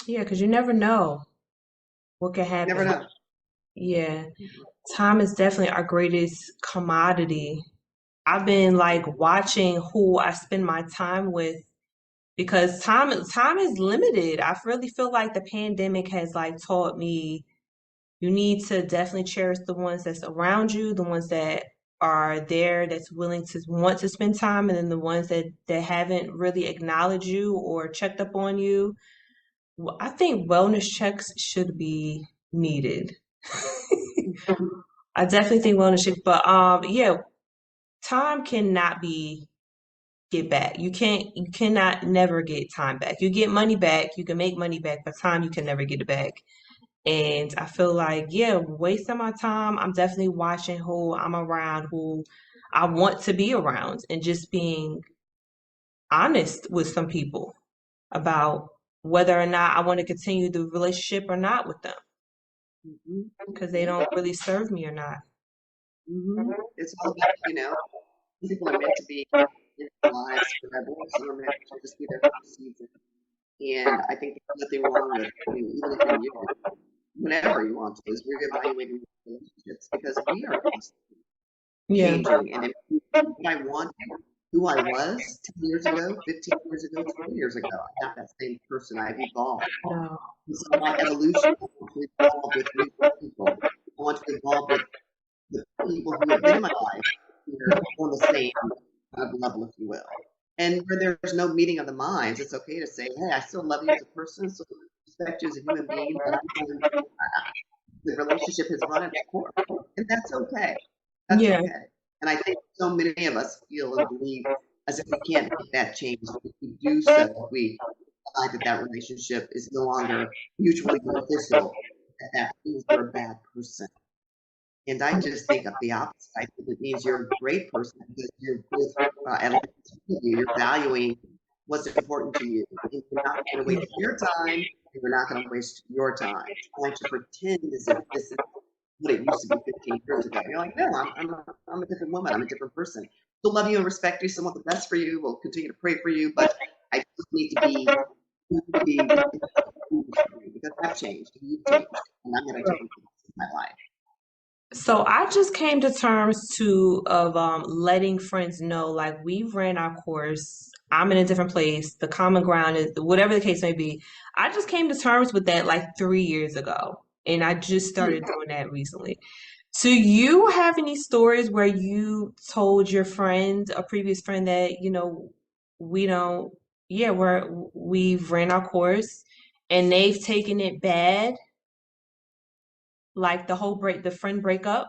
Yeah, because you never know what can Never happen. know. Yeah, time is definitely our greatest commodity. I've been like watching who I spend my time with because time is limited. I really feel like the pandemic has like taught me you need to definitely cherish the ones that's around you, the ones that are there that's willing to want to spend time, and then the ones that haven't really acknowledged you or checked up on you. Well, I think wellness checks should be needed. I definitely think wellness checks, but yeah, time cannot be get back. You cannot never get time back. You get money back, you can make money back, but time you can never get it back. And I feel like, yeah, wasting my time, I'm definitely watching who I'm around, who I want to be around, and just being honest with some people about whether or not I want to continue the relationship or not with them Hmm. because they don't really serve me or not. It's all about, some people are meant to be in our lives forever. Some are meant to just be there for a season. And I think there's nothing wrong with, even if you whenever you want to, is reevaluating relationships because we are constantly Yeah. changing. And if what I want, who I was 10 years ago, 15 years ago, 20 years ago, I'm not that same person. I've evolved. No. And so my evolution, I want to evolve with new people. I want to evolve with the people who have been in my life here on the same kind of level, if you will. And where there's no meeting of the minds, it's okay to say, hey, I still love you as a person, still respect you as a human being, but the relationship has run its course. And that's okay. That's Yeah. okay. And I think so many of us feel and believe as if we can't make that change. If we do so, we decide that that relationship is no longer mutually beneficial, that means you're a bad person. And I just think of the opposite. I think it means you're a great person because you're both at least you're valuing what's important to you. And you're not going to waste their time, and you're not going to waste your time trying to pretend as if this is what it used to be 15 years ago. You're like, no, I'm a different woman. I'm a different person. Still love you and respect you. Still want the best for you. We'll continue to pray for you, but I just need to be because I've changed. You've changed, and I'm at a different place in my life. So I just came to terms to of letting friends know like we've ran our course. I'm in a different place. The common ground is whatever the case may be. I just came to terms with that like 3 years ago, and I just Hmm. started doing that recently. Do you have any stories where you told your friend, a previous friend, that we don't, yeah, we've ran our course, and they've taken it bad, like the friend breakup?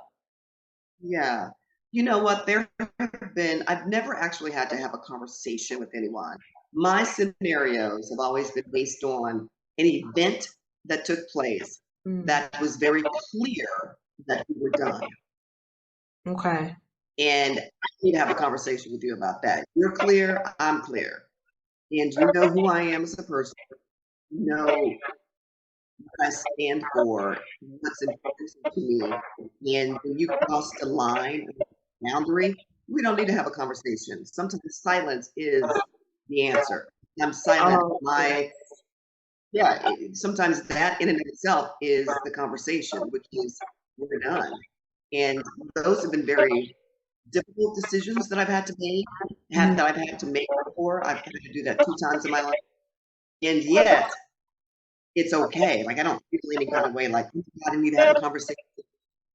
Yeah. You know what? There have been, I've never actually had to have a conversation with anyone. My scenarios have always been based on an event that took place Mm, that was very clear that we were done. okay. And I need to have a conversation with you about that. You're clear, I'm clear. And you know who I am as a person. You know what I stand for, what's important to me. And when you cross the line, boundary, we don't need to have a conversation. Sometimes silence is the answer. I'm silent. Oh, Yeah, sometimes that in and of itself is the conversation, which is we're done. And those have been very difficult decisions that I've had to make, mm, that I've had to make before. I've had to do that 2 times in my life. And yet, it's okay. Like, I don't feel any kind of way like, "Oh God, I need to have a conversation."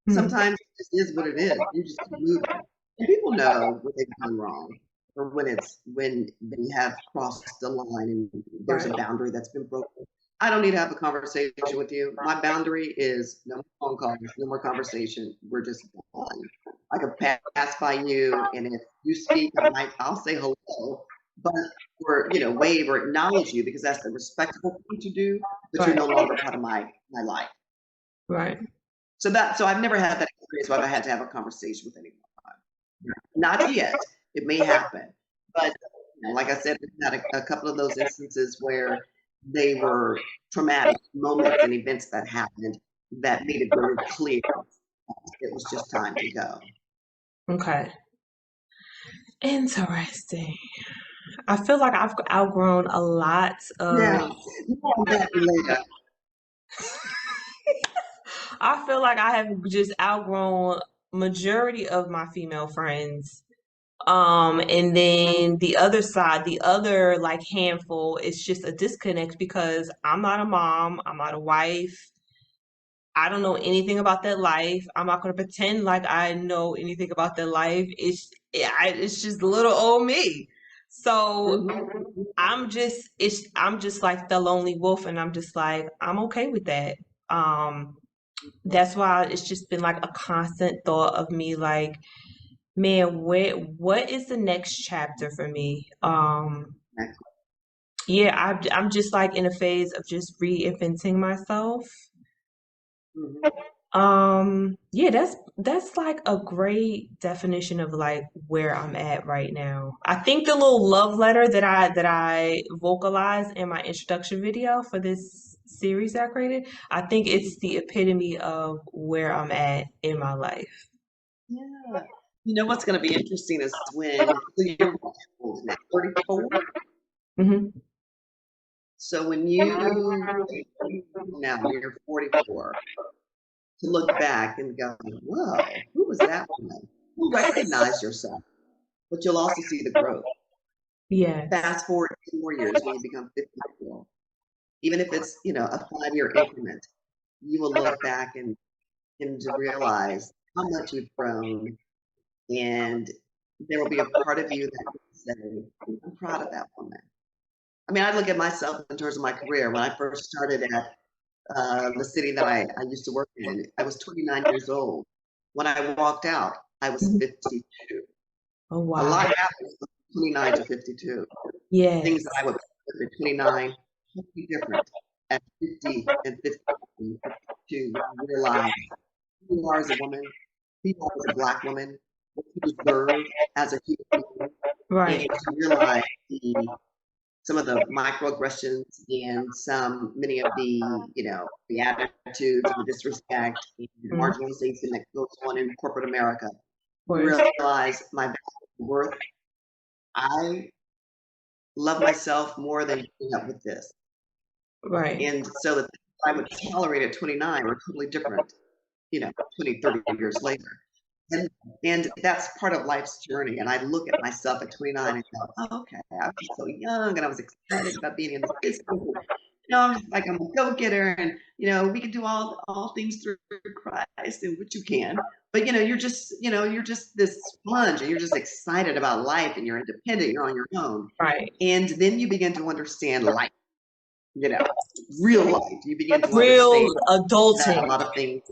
mm, Sometimes it just is what it is. You just keep moving. And people know when they've done wrong or when they have crossed the line and there's right. a boundary that's been broken. I don't need to have a conversation with you. My boundary is no more phone calls, no more conversation. We're just done. I could pass by you, and if you speak, I'll say hello, but or wave or acknowledge you because that's the respectable thing to do. But you're Right. no longer part of my life. Right. So I've never had that experience where I've had to have a conversation with anyone. Not yet. It may happen, but like I said, we've had a couple of those instances where they were traumatic moments and events that happened that made it very clear it was just time to go. Okay. Interesting. I feel like I've outgrown a lot of, Yeah. More on that later. I feel like I have just outgrown majority of my female friends. And then the other side, the other like handful, is just a disconnect because I'm not a mom, I'm not a wife. I don't know anything about that life. I'm not going to pretend like I know anything about that life. It's just little old me. So Mhm. I'm just like the lonely wolf, and I'm just like I'm okay with that. Um, that's why it's just been like a constant thought of me, like, man, what is the next chapter for me? Yeah, I'm just like in a phase of just reinventing myself. Mhm. Yeah, that's like a great definition of like where I'm at right now. I think the little love letter that I vocalized in my introduction video for this series I created, I think it's the epitome of where I'm at in my life. Yeah. You know what's going to be interesting is when so you're what, old now, 34. Hmm. So when you now you're 44, to look back and go, whoa, who was that woman? You recognize yourself, but you'll also see the growth. Yes. Fast forward 4 years when you become 54, even if it's, a 5 year increment, you will look back and to realize how much you've grown. And there will be a part of you that will say, I'm proud of that woman. I mean, I look at myself in terms of my career. When I first started at the city that I used to work in, I was 29 years old. When I walked out, I was Mhm. 52. Oh A wow. lot happened from 29 to 52. Things that Yes. I would at 29, totally different. At 50 and 52, you realize who you are as a woman, who you are as a Black woman, what you deserve as a human being, Right. and to realize some of the microaggressions and many of the attitudes and the disrespect and the Mhm. Of marginalization that goes on in corporate America. You course. realize my worth. I love myself more than putting up with this. Right. And so the things I would tolerate at 29 are totally different, 20, 30 years later. And and that's part of life's journey. And I look at myself at 29 and go, oh, okay, I was so young and I was excited about being in this business. I'm just like I'm a go-getter, and we can do all things through Christ, and which you can. But you're just this sponge, and you're just excited about life, and you're independent, you're on your own, Right. and then you begin to understand life. You know, real life. You begin to Real understand that a adulting. lot of things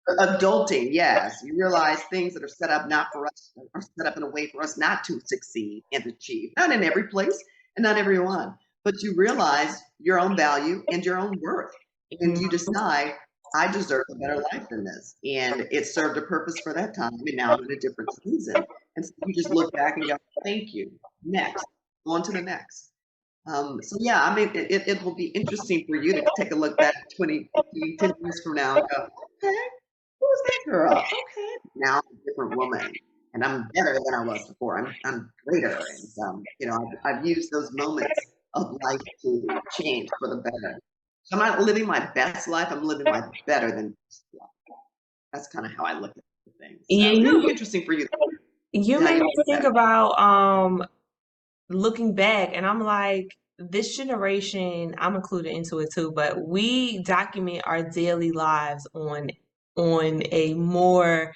adulting, yes. You realize things that are set up not for us are set up in a way for us not to succeed and achieve. Not in every place and not everyone, but you realize your own value and your own worth. And you Mhm. decide, I deserve a better life than this. And it served a purpose for that time. And now I'm in a different season. And so you just look back and go, thank you. Next. On to the next. So yeah, I mean, it will be interesting for you to take a look back 20, 15, 10 years from now and go, okay, who's that girl? Okay, now I'm a different woman, and I'm better than I was before. I'm greater, and I've used those moments of life to change for the better. So I'm not living my best life. I'm living my better than best life. That's kind of how I look at things. Yeah, So it'll be interesting for you to you see how made you me look think back. about looking back, and I'm like, this generation, I'm included into it too, but we document our daily lives on a more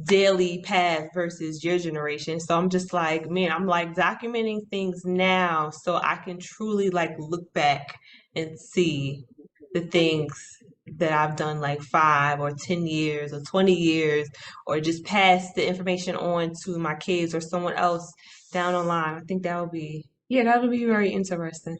daily path versus your generation. So I'm just like, man, I'm like documenting things now so I can truly like look back and see the things that I've done like 5 or 10 years or 20 years, or just pass the information on to my kids or someone else down the line. I think that would be, yeah, that would be very interesting.